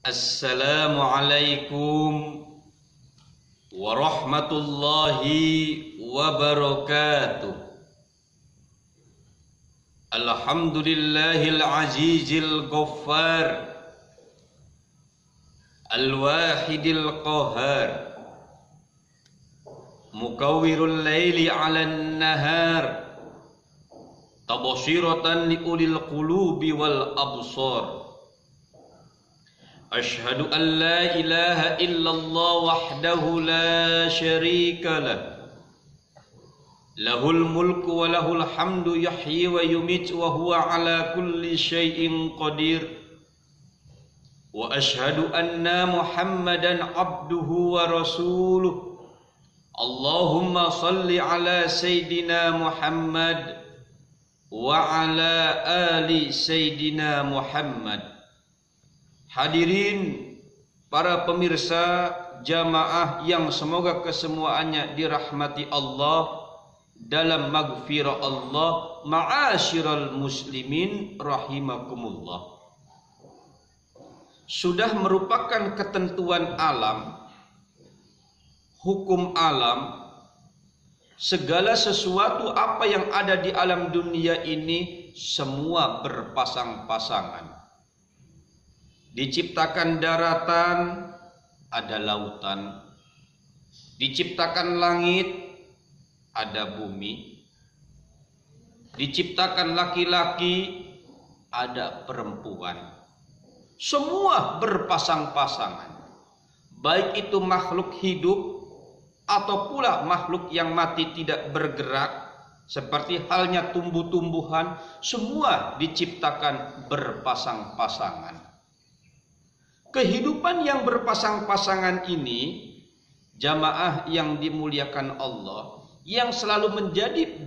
Assalamualaikum warahmatullahi wabarakatuh. Alhamdulillahil azizil ghaffar, al-wahidil qahhar, mukawwirul laili 'alan nahar, tabshiratan liulil qulubi wal absar. Ashhadu an la ilaha illallah wahdahu la syarika lah, lahul mulku wa lahul hamdu yuhyi wa yumiitu wa huwa ala kulli syai'in qadir. Wa ashhadu anna Muhammadan abduhu wa rasuluh. Allahumma salli ala Sayyidina Muhammad wa ala ali Sayyidina Muhammad. Hadirin para pemirsa jamaah yang semoga kesemuanya dirahmati Allah dalam maghfirah Allah, ma'asyiral muslimin rahimakumullah. Sudah merupakan ketentuan alam, hukum alam, segala sesuatu apa yang ada di alam dunia ini semua berpasang-pasangan. Diciptakan daratan, ada lautan. Diciptakan langit, ada bumi. Diciptakan laki-laki, ada perempuan. Semua berpasang-pasangan. Baik itu makhluk hidup atau pula makhluk yang mati tidak bergerak, seperti halnya tumbuh-tumbuhan, semua diciptakan berpasang-pasangan. Kehidupan yang berpasang-pasangan ini, jamaah yang dimuliakan Allah, yang selalu menjadi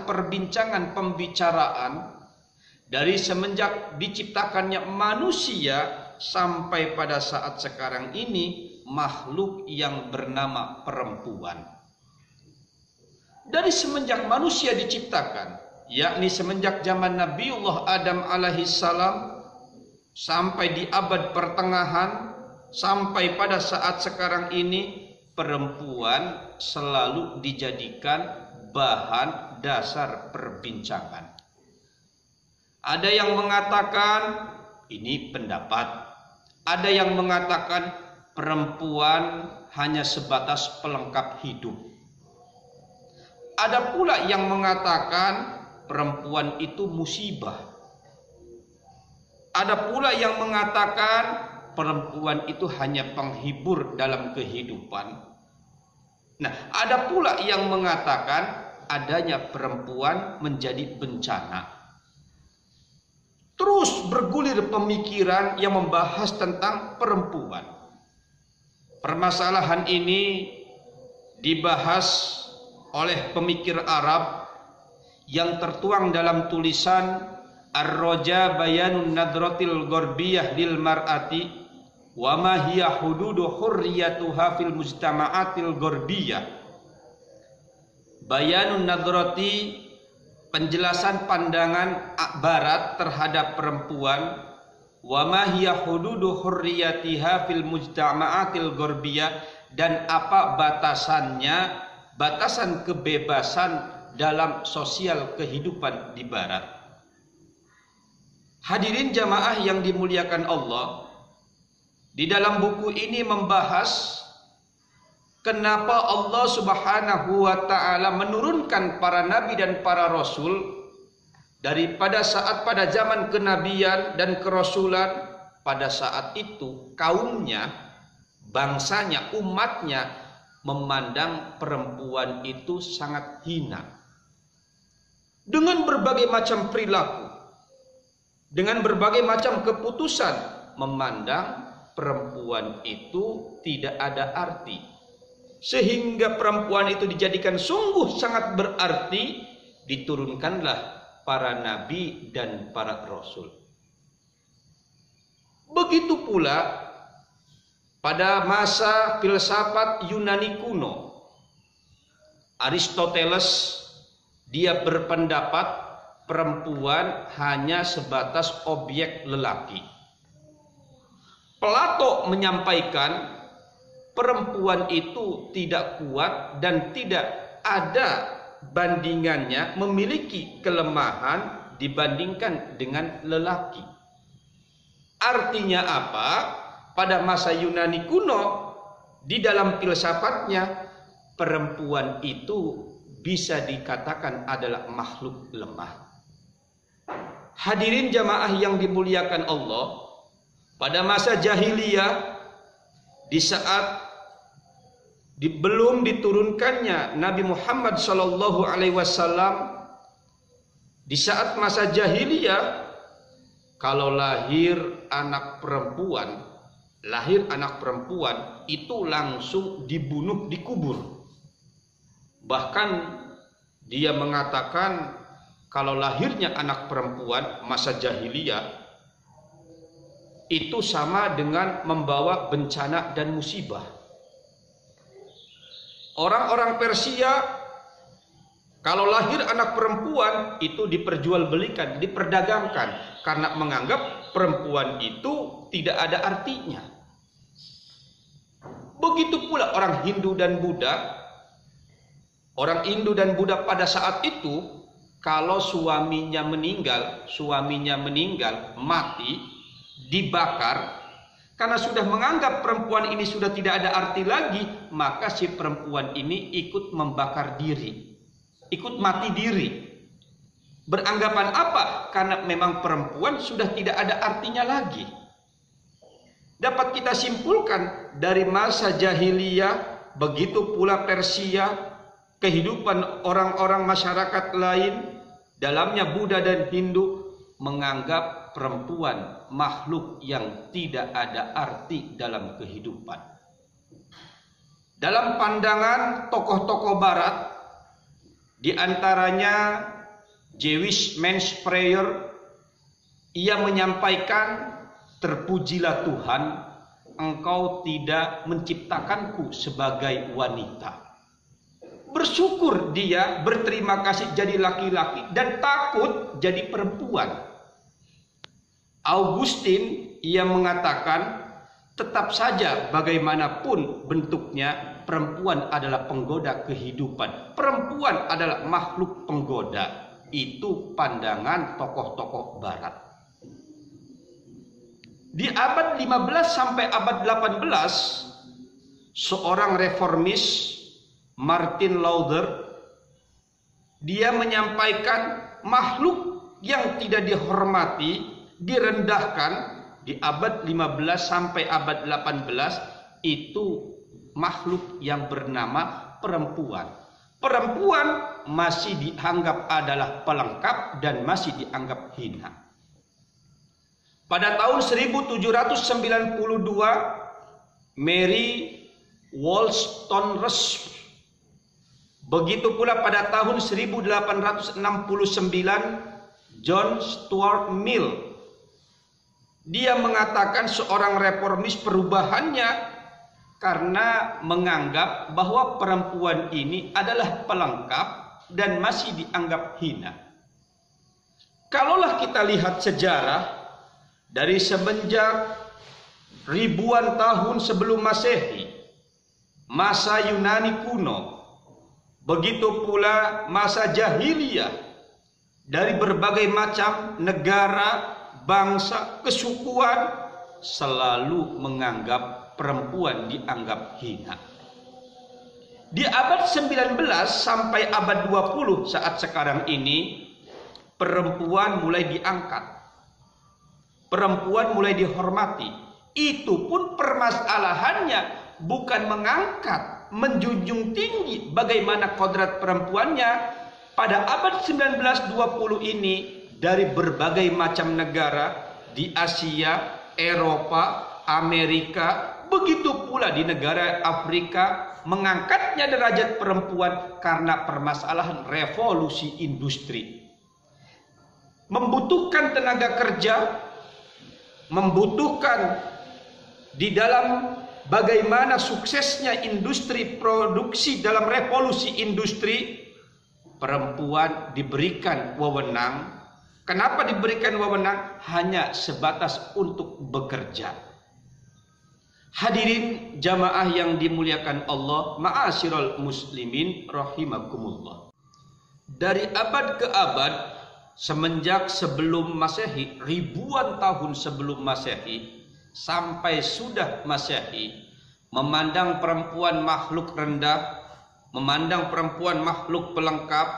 perbincangan pembicaraan dari semenjak diciptakannya manusia sampai pada saat sekarang ini, makhluk yang bernama perempuan. Dari semenjak manusia diciptakan, yakni semenjak zaman Nabiullah Adam alaihissalam sampai di abad pertengahan, sampai pada saat sekarang ini, perempuan selalu dijadikan bahan dasar perbincangan. Ada yang mengatakan, ini pendapat, ada yang mengatakan perempuan hanya sebatas pelengkap hidup. Ada pula yang mengatakan perempuan itu musibah. Ada pula yang mengatakan perempuan itu hanya penghibur dalam kehidupan. Nah, ada pula yang mengatakan adanya perempuan menjadi bencana. Terus bergulir pemikiran yang membahas tentang perempuan. Permasalahan ini dibahas oleh pemikir Arab yang tertuang dalam tulisan Ar-Raja Bayanun Nadratil Gharbiyah lil Mar'ati wa ma hiya hududu hurriyatuha fil mujtama'atil gharbiyah. Bayanun Nadrati, penjelasan pandangan barat terhadap perempuan, wa ma hiya hududu hurriyatiha fil mujtama'atil gharbiyah, dan apa batasannya, batasan kebebasan dalam sosial kehidupan di barat. Hadirin jamaah yang dimuliakan Allah, di dalam buku ini membahas kenapa Allah Subhanahu wa ta'ala menurunkan para nabi dan para rasul daripada saat pada zaman kenabian dan kerasulan. Pada saat itu kaumnya, bangsanya, umatnya memandang perempuan itu sangat hina dengan berbagai macam perilaku, dengan berbagai macam keputusan, memandang perempuan itu tidak ada arti. Sehingga perempuan itu dijadikan sungguh sangat berarti, diturunkanlah para nabi dan para rasul. Begitu pula pada masa filsafat Yunani kuno, Aristoteles, dia berpendapat perempuan hanya sebatas objek lelaki. Plato menyampaikan perempuan itu tidak kuat dan tidak ada bandingannya, memiliki kelemahan dibandingkan dengan lelaki. Artinya apa? Pada masa Yunani kuno, di dalam filsafatnya, perempuan itu bisa dikatakan adalah makhluk lemah. Hadirin jamaah yang dimuliakan Allah, pada masa jahiliyah, di saat belum diturunkannya Nabi Muhammad SAW, di saat masa jahiliyah, kalau lahir anak perempuan itu langsung dibunuh, dikubur. Bahkan dia mengatakan kalau lahirnya anak perempuan masa jahiliyah itu sama dengan membawa bencana dan musibah. Orang-orang Persia kalau lahir anak perempuan itu diperjualbelikan, diperdagangkan, karena menganggap perempuan itu tidak ada artinya. Begitu pula orang Hindu dan Buddha. Orang Hindu dan Buddha pada saat itu, kalau suaminya meninggal, mati, dibakar, karena sudah menganggap perempuan ini sudah tidak ada arti lagi, maka si perempuan ini ikut membakar diri, ikut mati diri. Beranggapan apa? Karena memang perempuan sudah tidak ada artinya lagi. Dapat kita simpulkan dari masa jahiliyah, begitu pula Persia, kehidupan orang-orang masyarakat lain, dalamnya Buddha dan Hindu, menganggap perempuan makhluk yang tidak ada arti dalam kehidupan. Dalam pandangan tokoh-tokoh Barat, di antaranya Jewish Men's Prayer, ia menyampaikan, terpujilah Tuhan, Engkau tidak menciptakanku sebagai wanita. Bersyukur dia, berterima kasih jadi laki-laki dan takut jadi perempuan. Augustine ia mengatakan, tetap saja bagaimanapun bentuknya, perempuan adalah penggoda kehidupan. Perempuan adalah makhluk penggoda. Itu pandangan tokoh-tokoh Barat. Di abad 15 sampai abad 18, seorang reformis, Martin Luther, dia menyampaikan makhluk yang tidak dihormati, direndahkan di abad 15 sampai abad 18 itu makhluk yang bernama perempuan. Perempuan masih dianggap adalah pelengkap dan masih dianggap hina. Pada tahun 1792, Mary Wollstonecraft, begitu pula pada tahun 1869, John Stuart Mill, dia mengatakan seorang reformis perubahannya karena menganggap bahwa perempuan ini adalah pelengkap dan masih dianggap hina. Kalaulah kita lihat sejarah dari semenjak ribuan tahun sebelum Masehi, masa Yunani kuno, begitu pula masa jahiliyah, dari berbagai macam negara, bangsa, kesukuan selalu menganggap perempuan dianggap hina. Di abad 19 sampai abad 20 saat sekarang ini, perempuan mulai diangkat. Perempuan mulai dihormati. Itu pun permasalahannya bukan mengangkat, menjunjung tinggi bagaimana kodrat perempuannya. Pada abad 19-20 ini, dari berbagai macam negara di Asia, Eropa, Amerika, begitu pula di negara Afrika, mengangkatnya derajat perempuan karena permasalahan revolusi industri. Membutuhkan tenaga kerja, membutuhkan di dalam bagaimana suksesnya industri produksi dalam revolusi industri, perempuan diberikan wewenang. Kenapa diberikan wewenang? Hanya sebatas untuk bekerja. Hadirin jamaah yang dimuliakan Allah, ma'asyiral muslimin rahimakumullah. Dari abad ke abad, semenjak sebelum Masehi, ribuan tahun sebelum Masehi sampai sudah Masehi, memandang perempuan makhluk rendah, memandang perempuan makhluk pelengkap,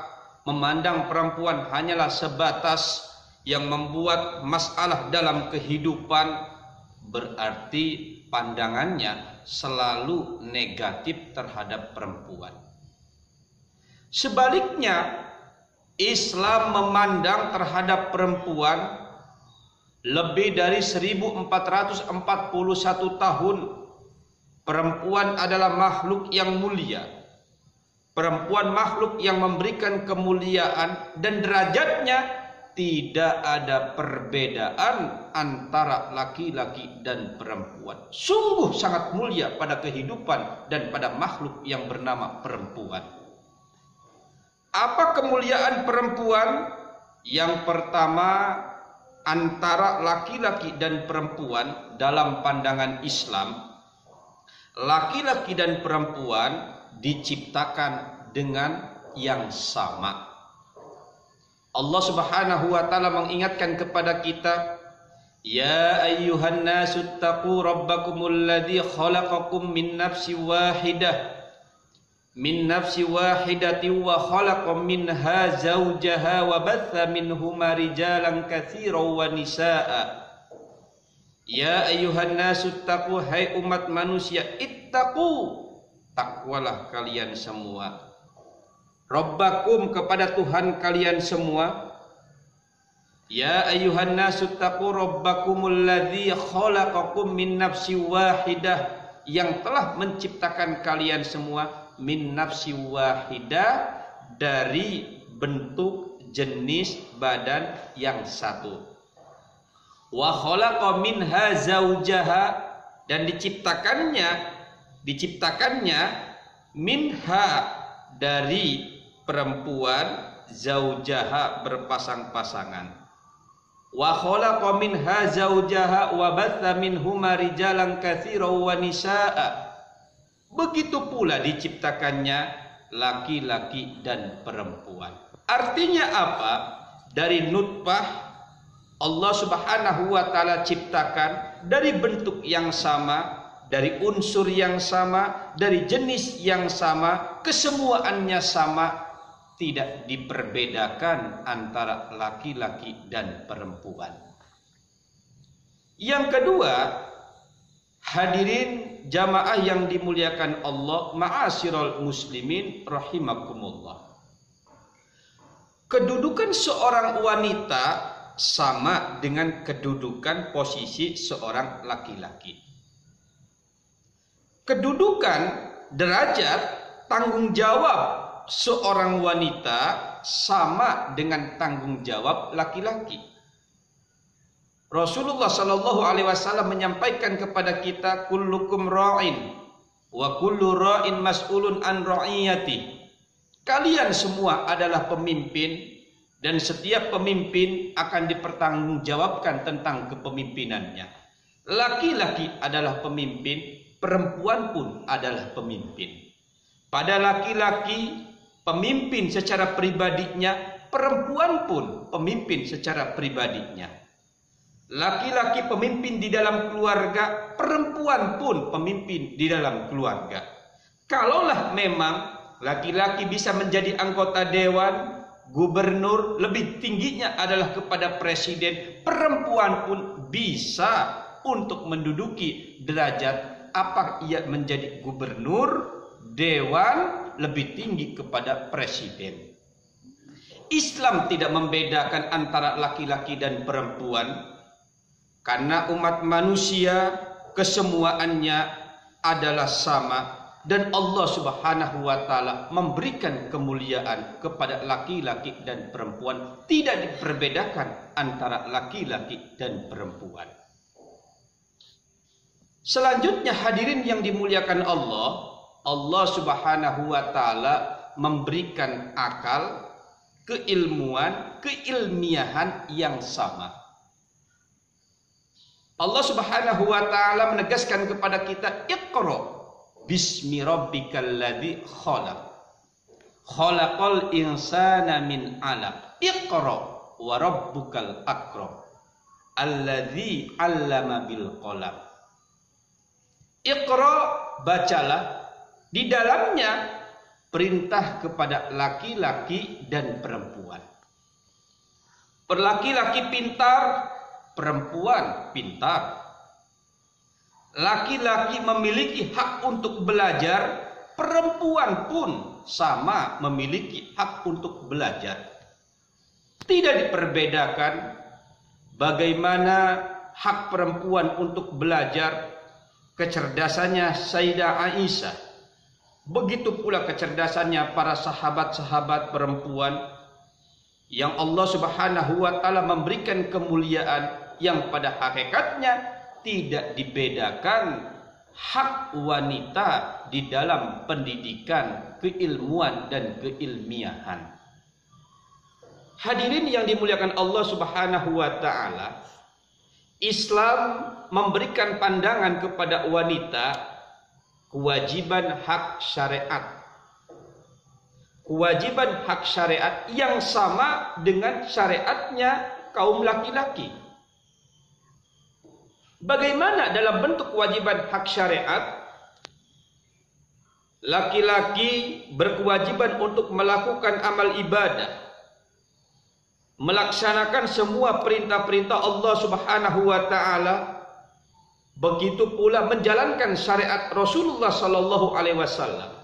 memandang perempuan hanyalah sebatas yang membuat masalah dalam kehidupan, berarti pandangannya selalu negatif terhadap perempuan. Sebaliknya, Islam memandang terhadap perempuan lebih dari 1441 tahun. Perempuan adalah makhluk yang mulia. Perempuan makhluk yang memberikan kemuliaan, dan derajatnya tidak ada perbedaan antara laki-laki dan perempuan. Sungguh sangat mulia pada kehidupan dan pada makhluk yang bernama perempuan. Apa kemuliaan perempuan? Yang pertama, antara laki-laki dan perempuan dalam pandangan Islam, laki-laki dan perempuan diciptakan dengan yang sama. Allah Subhanahu wa taala mengingatkan kepada kita, ya ayyuhan nasu taqu rabbakumul ladzi khalaqakum min nafsin wahidatin wa khalaqa minha zawjaha wa batha minhuma rijalan katsiran wa nisaa. Ya ayyuhan nasu taqu, hai umat manusia, ittaqu, takwalah kalian semua, Rabbakum, kepada Tuhan kalian semua. Ya ayyuhan nasu taqu rabbakumul ladzi khalaqakum min nafsin wahidah, yang telah menciptakan kalian semua min nafsin wahidah, dari bentuk jenis badan yang satu. Wa khalaqa minha zawjaha, dan diciptakannya minha, dari perempuan, zaujaha, berpasang-pasangan. Wa khalaqa minha zaujaha wa batha minhuma rijalan katsiran wa nisaa. Begitu pula diciptakannya laki-laki dan perempuan. Artinya apa? Dari nutfah Allah Subhanahu wa taala ciptakan dari bentuk yang sama, dari unsur yang sama, dari jenis yang sama, kesemuaannya sama, tidak diperbedakan antara laki-laki dan perempuan. Yang kedua, hadirin jamaah yang dimuliakan Allah, ma'asyiral muslimin rahimakumullah. Kedudukan seorang wanita sama dengan kedudukan posisi seorang laki-laki. Kedudukan, derajat, tanggung jawab seorang wanita sama dengan tanggung jawab laki-laki. Rasulullah Shallallahu Alaihi Wasallam menyampaikan kepada kita, kullukum ra'in wa kullu ra'in mas'ulun an ra'iyati. Kalian semua adalah pemimpin, dan setiap pemimpin akan dipertanggungjawabkan tentang kepemimpinannya. Laki-laki adalah pemimpin, perempuan pun adalah pemimpin. Pada laki-laki pemimpin secara pribadinya, perempuan pun pemimpin secara pribadinya. Laki-laki pemimpin di dalam keluarga, perempuan pun pemimpin di dalam keluarga. Kalaulah memang laki-laki bisa menjadi anggota dewan, gubernur, lebih tingginya adalah kepada presiden, perempuan pun bisa untuk menduduki derajat apa ia menjadi gubernur, dewan, lebih tinggi kepada presiden. Islam tidak membedakan antara laki-laki dan perempuan, karena umat manusia kesemuaannya adalah sama, dan Allah Subhanahu wa taala memberikan kemuliaan kepada laki-laki dan perempuan, tidak diperbedakan antara laki-laki dan perempuan. Selanjutnya hadirin yang dimuliakan Allah, Allah Subhanahu wa taala memberikan akal, keilmuan, keilmiahan yang sama. Allah Subhanahu wa taala menegaskan kepada kita, Iqra bismi rabbikal ladzi khalaq. Khalaqal insana min 'alaq. Iqra wa rabbukal akram. Alladzi 'allama bil qalam. Iqra, bacalah. Di dalamnya perintah kepada laki-laki dan perempuan. Laki-laki pintar, perempuan pintar. Laki-laki memiliki hak untuk belajar, perempuan pun sama memiliki hak untuk belajar. Tidak diperbedakan bagaimana hak perempuan untuk belajar. Kecerdasannya Sayyidah Aisyah, begitu pula kecerdasannya para sahabat-sahabat perempuan yang Allah Subhanahu wa taala memberikan kemuliaan yang pada hakikatnya tidak dibedakan hak wanita di dalam pendidikan, keilmuan dan keilmiahan. Hadirin yang dimuliakan Allah Subhanahu wa taala, Islam memberikan pandangan kepada wanita kewajiban hak syariat. Kewajiban hak syariat yang sama dengan syariatnya kaum laki-laki. Bagaimana dalam bentuk kewajiban hak syariat? Laki-laki berkewajiban untuk melakukan amal ibadah, melaksanakan semua perintah-perintah Allah Subhanahu wa taala, begitu pula menjalankan syariat Rasulullah sallallahu alaihi wasallam.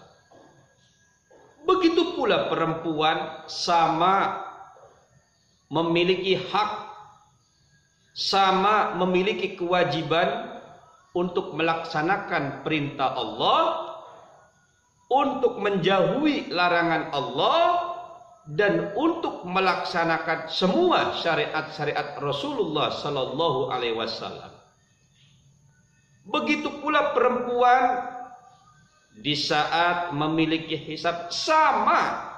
Begitu pula perempuan sama memiliki hak, sama memiliki kewajiban untuk melaksanakan perintah Allah, untuk menjauhi larangan Allah, dan untuk melaksanakan semua syariat-syariat Rasulullah sallallahu alaihi wasallam. Begitu pula perempuan di saat memiliki hisab, sama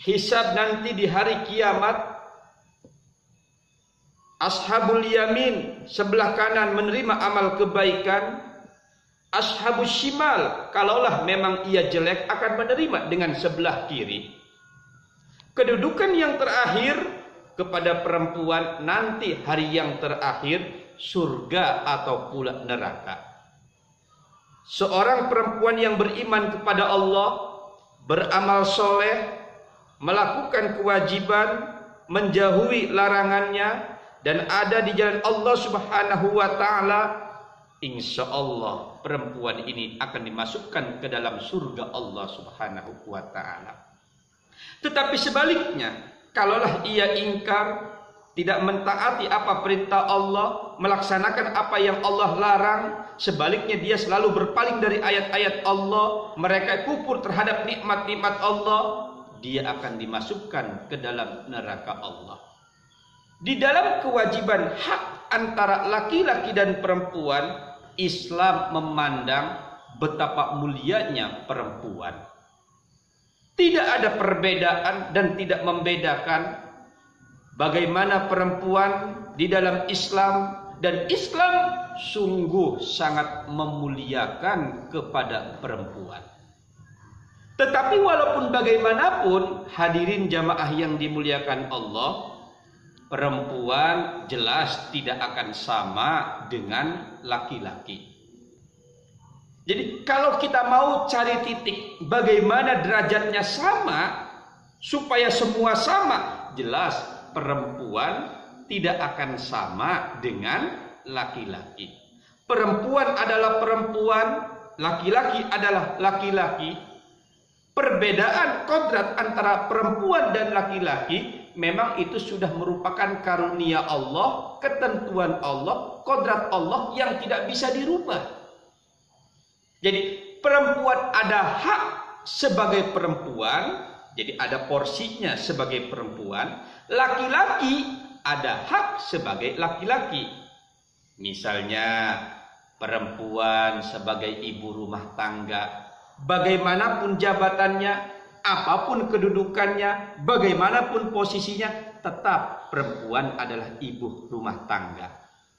hisab nanti di hari kiamat. Ashabul yamin sebelah kanan menerima amal kebaikan, ashabus shimal kalaulah memang ia jelek akan menerima dengan sebelah kiri. Kedudukan yang terakhir kepada perempuan nanti hari yang terakhir, surga atau pula neraka. Seorang perempuan yang beriman kepada Allah, beramal soleh, melakukan kewajiban, menjauhi larangannya, dan ada di jalan Allah Subhanahu wa taala, insya Allah perempuan ini akan dimasukkan ke dalam surga Allah Subhanahu wa taala. Tetapi sebaliknya, kalaulah ia ingkar, tidak mentaati apa perintah Allah, melaksanakan apa yang Allah larang, sebaliknya dia selalu berpaling dari ayat-ayat Allah, mereka kufur terhadap nikmat-nikmat Allah, dia akan dimasukkan ke dalam neraka Allah. Di dalam kewajiban hak antara laki-laki dan perempuan, Islam memandang betapa mulianya perempuan. Tidak ada perbedaan dan tidak membedakan bagaimana perempuan di dalam Islam, dan Islam sungguh sangat memuliakan kepada perempuan. Tetapi walaupun bagaimanapun, hadirin jamaah yang dimuliakan Allah, perempuan jelas tidak akan sama dengan laki-laki. Jadi kalau kita mau cari titik bagaimana derajatnya sama supaya semua sama, jelas perempuan tidak akan sama dengan laki-laki. Perempuan adalah perempuan, laki-laki adalah laki-laki. Perbedaan kodrat antara perempuan dan laki-laki memang itu sudah merupakan karunia Allah, ketentuan Allah, kodrat Allah yang tidak bisa dirubah. Jadi perempuan ada hak sebagai perempuan, jadi ada porsinya sebagai perempuan. Laki-laki ada hak sebagai laki-laki. Misalnya perempuan sebagai ibu rumah tangga, bagaimanapun jabatannya, apapun kedudukannya, bagaimanapun posisinya, tetap perempuan adalah ibu rumah tangga.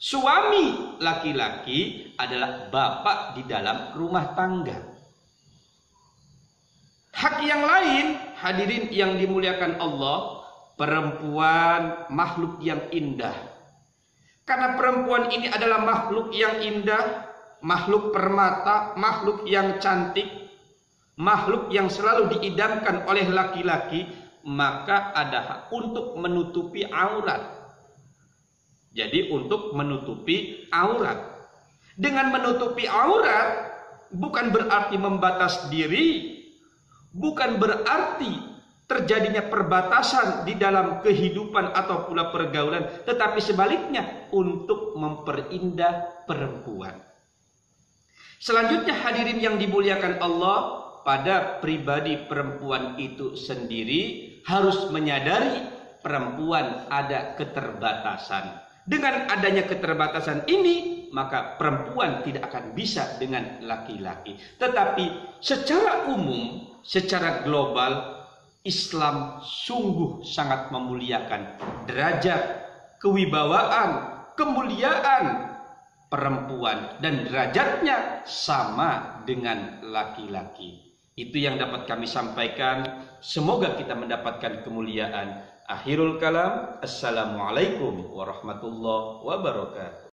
Suami laki-laki adalah bapak di dalam rumah tangga. Hak yang lain, hadirin yang dimuliakan Allah, perempuan makhluk yang indah. Karena perempuan ini adalah makhluk yang indah, makhluk permata, makhluk yang cantik, makhluk yang selalu diidamkan oleh laki-laki, maka ada hak untuk menutupi aurat. Jadi untuk menutupi aurat. Dengan menutupi aurat bukan berarti membatas diri, bukan berarti terjadinya perbatasan di dalam kehidupan atau pula pergaulan, tetapi sebaliknya untuk memperindah perempuan. Selanjutnya hadirin yang dimuliakan Allah, pada pribadi perempuan itu sendiri harus menyadari perempuan ada keterbatasan. Dengan adanya keterbatasan ini, maka perempuan tidak akan bisa dengan laki-laki. Tetapi secara umum, secara global, Islam sungguh sangat memuliakan derajat, kewibawaan, kemuliaan perempuan, dan derajatnya sama dengan laki-laki. Itu yang dapat kami sampaikan. Semoga kita mendapatkan kemuliaan. Akhirul kalam. Assalamualaikum warahmatullahi wabarakatuh.